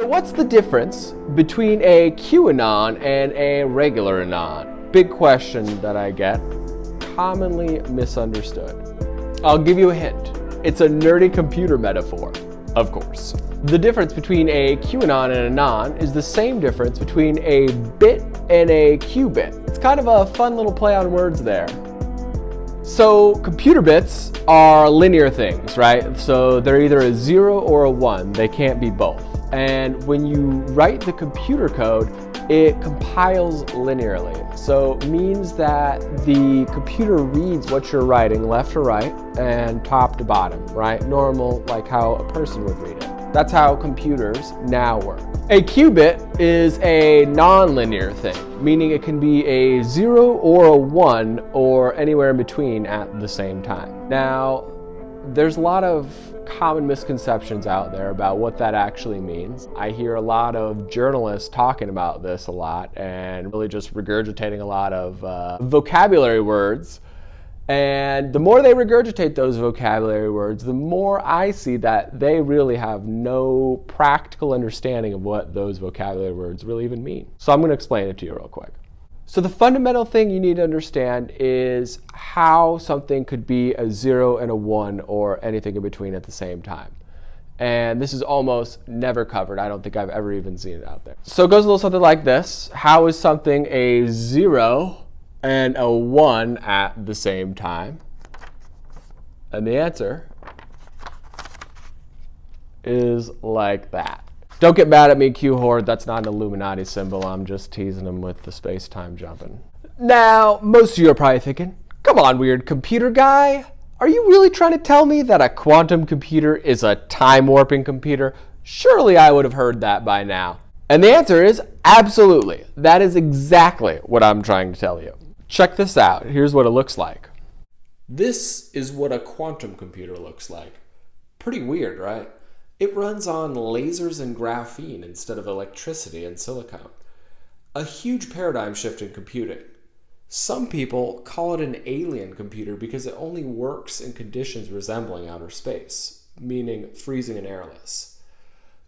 So what's the difference between a QAnon and a regular anon? Big question that I get, commonly misunderstood. I'll give you a hint. It's a nerdy computer metaphor, of course. The difference between a QAnon and an anon is the same difference between a bit and a qubit. It's kind of a fun little play on words there. So computer bits are linear things, right? So they're either a 0 or a 1. They can't be both. And when you write the computer code, it compiles linearly. So it means that the computer reads what you're writing left to right and top to bottom, right? Normal, like how a person would read it. That's how computers now work. A qubit is a non-linear thing, meaning it can be a 0 or a 1 or anywhere in between at the same time. Now, there's a lot of common misconceptions out there about what that actually means. I hear a lot of journalists talking about this a lot and really just regurgitating a lot of vocabulary words. And the more they regurgitate those vocabulary words, the more I see that they really have no practical understanding of what those vocabulary words really even mean. So I'm going to explain it to you real quick. So the fundamental thing you need to understand is how something could be a 0 and a 1 or anything in between at the same time. And this is almost never covered. I don't think I've ever even seen it out there. So it goes a little something like this. How is something a 0 and a 1 at the same time? And the answer is like that. Don't get mad at me, Q-Horde. That's not an Illuminati symbol. I'm just teasing them with the space-time jumping. Now, most of you are probably thinking, come on, weird computer guy. Are you really trying to tell me that a quantum computer is a time-warping computer? Surely I would have heard that by now. And the answer is absolutely. That is exactly what I'm trying to tell you. Check this out. Here's what it looks like. This is what a quantum computer looks like. Pretty weird, right? It runs on lasers and graphene instead of electricity and silicon. A huge paradigm shift in computing. Some people call it an alien computer because it only works in conditions resembling outer space, meaning freezing and airless.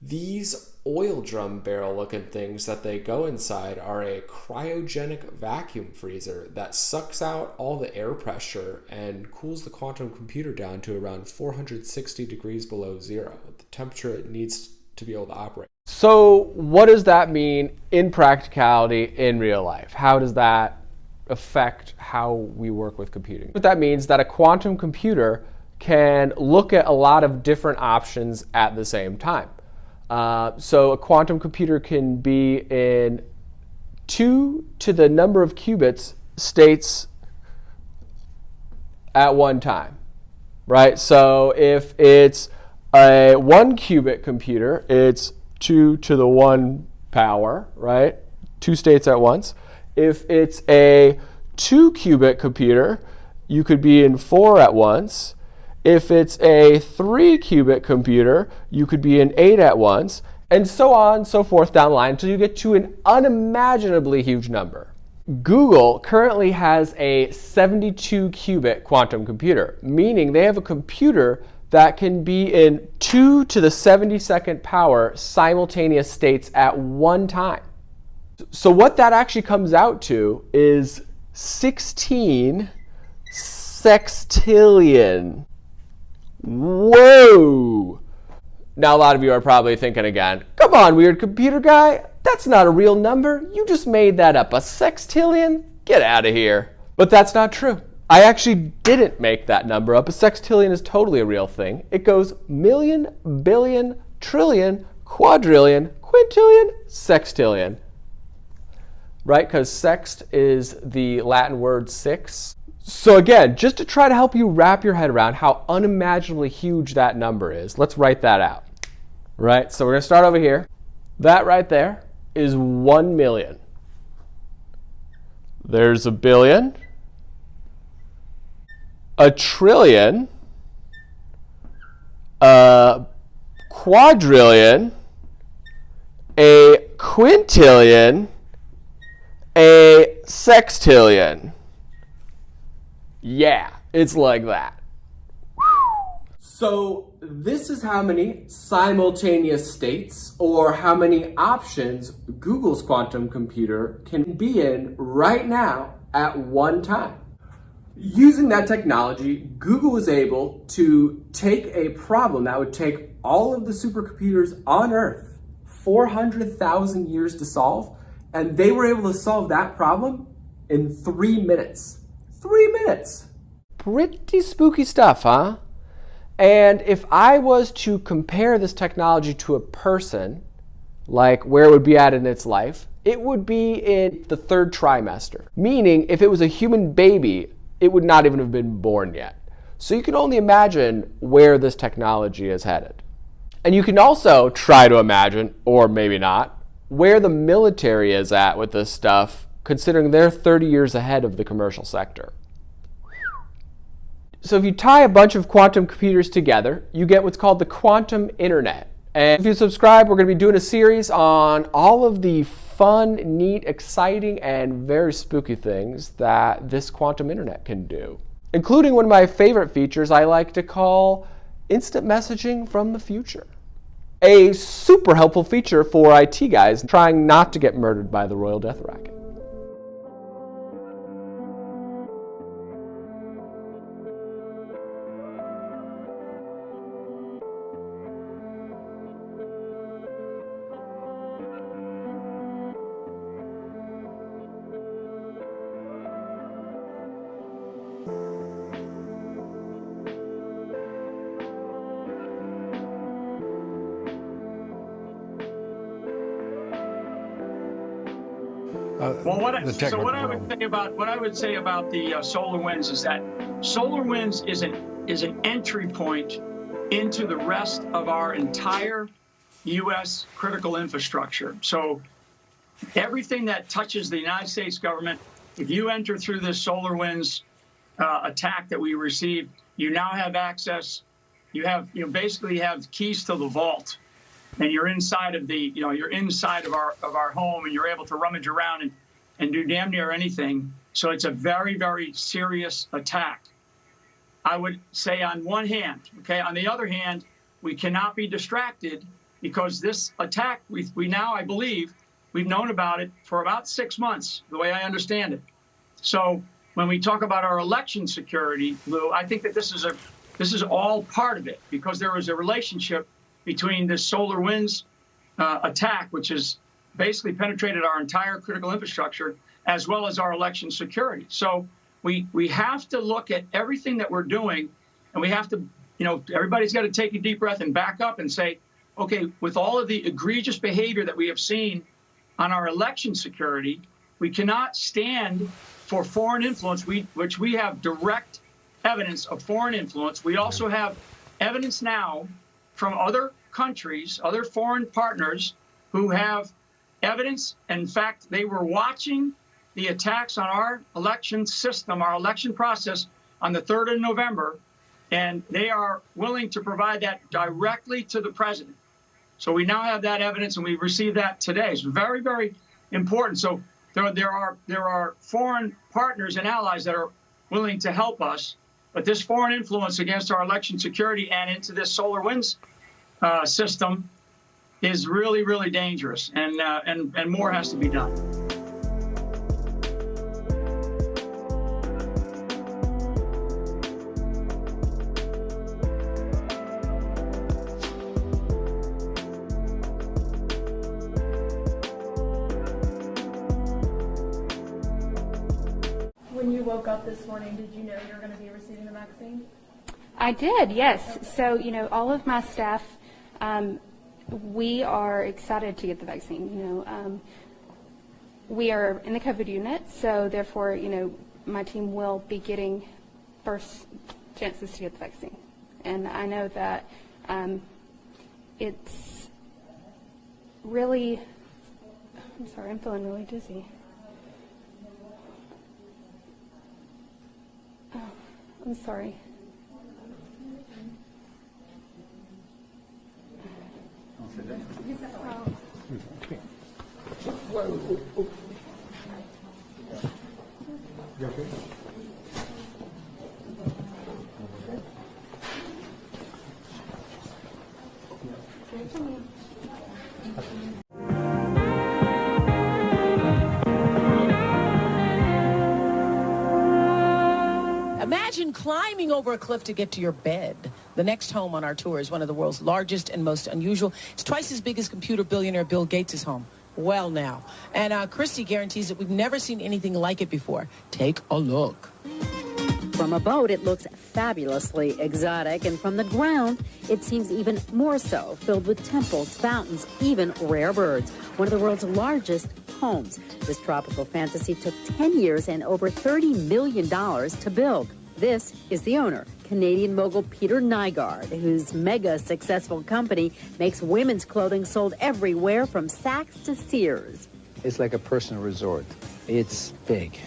These oil drum barrel looking things that they go inside are a cryogenic vacuum freezer that sucks out all the air pressure and cools the quantum computer down to around 460 degrees below zero, the temperature it needs to be able to operate. So what does that mean in practicality in real life? How does that affect how we work with computing? What that means that a quantum computer can look at a lot of different options at the same time. So a quantum computer can be in 2 to the number of qubits states at one time, right? So if it's a 1 qubit computer, it's 2 to the 1 power, right? 2 states at once. If it's a 2 qubit computer, you could be in 4 at once. If it's a 3 qubit computer, you could be in 8 at once, and so on and so forth down the line until you get to an unimaginably huge number. Google currently has a 72 qubit quantum computer, meaning they have a computer that can be in 2 to the 72nd power simultaneous states at one time. So what that actually comes out to is 16 sextillion. Whoa! Now a lot of you are probably thinking again, come on, weird computer guy, that's not a real number. You just made that up. A sextillion? Get out of here. But that's not true. I actually didn't make that number up. A sextillion is totally a real thing. It goes million, billion, trillion, quadrillion, quintillion, sextillion. Right? Because sext is the Latin word six. So again, just to try to help you wrap your head around how unimaginably huge that number is, let's write that out. Right? So we're going to start over here. That right there is 1 million. There's a billion, a trillion, a quadrillion, a quintillion, a sextillion. Yeah, it's like that. So this is how many simultaneous states or how many options Google's quantum computer can be in right now at one time. Using that technology, Google was able to take a problem that would take all of the supercomputers on Earth 400,000 years to solve, and they were able to solve that problem in 3 minutes. 3 minutes! Pretty spooky stuff, huh? And if I was to compare this technology to a person, like where it would be at in its life, it would be in the 3rd trimester. Meaning, if it was a human baby, it would not even have been born yet. So you can only imagine where this technology is headed. And you can also try to imagine, or maybe not, where the military is at with this stuff, considering they're 30 years ahead of the commercial sector. So if you tie a bunch of quantum computers together, you get what's called the quantum internet. And if you subscribe, we're going to be doing a series on all of the fun, neat, exciting, and very spooky things that this quantum internet can do, including one of my favorite features I like to call instant messaging from the future. A super helpful feature for IT guys trying not to get murdered by the Royal Death Racket. Well, what I would say about the solar winds is that solar winds is an entry point into the rest of our entire U.S. critical infrastructure. So everything that touches the United States government, if you enter through this solar winds attack that we received, you now have access. You basically have keys to the vault, and you're inside of you're inside of our home, and you're able to rummage around and do damn near anything. So it's a very, very serious attack. I would say on one hand, okay. On the other hand, we cannot be distracted because this attack, we now, I believe, we've known about it for about 6 months, the way I understand it. So when we talk about our election security, Lou, I think that this is all part of it, because there is a relationship between this solar winds attack, which has basically penetrated our entire critical infrastructure, as well as our election security. So we have to look at everything that we're doing, and we have to, everybody's got to take a deep breath and back up and say, okay, with all of the egregious behavior that we have seen on our election security, we cannot stand for foreign influence, which we have direct evidence of foreign influence. We also have evidence now from other countries, other foreign partners who have evidence. In fact, they were watching the attacks on our election system, our election process on the 3rd of November, and they are willing to provide that directly to the president. So we now have that evidence, and we received that today. It's very, very important. So there are foreign partners and allies that are willing to help us, but this foreign influence against our election security and into this solar winds system is really, really dangerous, and more has to be done. When you woke up this morning, did you know you were going to be receiving the vaccine? I did, yes. So, all of my staff, we are excited to get the vaccine. We are in the COVID unit, so therefore, my team will be getting first chances to get the vaccine. And I know that it's really, I'm sorry, I'm feeling really dizzy. Oh, I'm sorry. Imagine climbing over a cliff to get to your bed. The next home on our tour is one of the world's largest and most unusual. It's twice as big as computer billionaire Bill Gates' home. Well, now. And Christy guarantees that we've never seen anything like it before. Take a look. From a boat, it looks fabulously exotic, and from the ground, it seems even more so, filled with temples, fountains, even rare birds. One of the world's largest homes. This tropical fantasy took 10 years and over $30 million to build. This is the owner, Canadian mogul Peter Nygaard, whose mega successful company makes women's clothing sold everywhere from Saks to Sears. It's like a personal resort. It's big.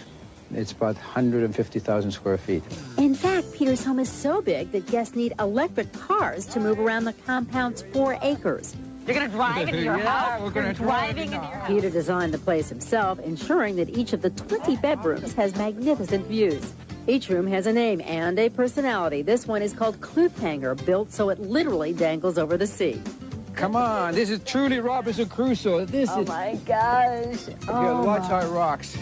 It's about 150,000 square feet. In fact, Peter's home is so big that guests need electric cars to move around the compound's 4 acres. You're going to drive into your house? We're going to drive into your house. Peter designed the place himself, ensuring that each of the 20 bedrooms has magnificent views. Each room has a name and a personality. This one is called Cliffhanger, built so it literally dangles over the sea. Come on, this is truly Robinson Crusoe. Oh my gosh. Watch how it rocks.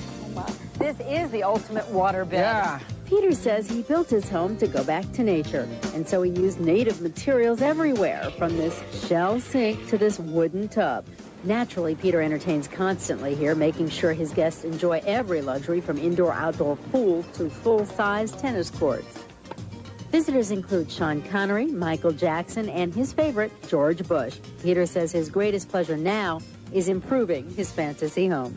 This is the ultimate waterbed. Yeah. Peter says he built his home to go back to nature, and so he used native materials everywhere, from this shell sink to this wooden tub. Naturally, Peter entertains constantly here, making sure his guests enjoy every luxury from indoor-outdoor pool to full-size tennis courts. Visitors include Sean Connery, Michael Jackson, and his favorite, George Bush. Peter says his greatest pleasure now is improving his fantasy home.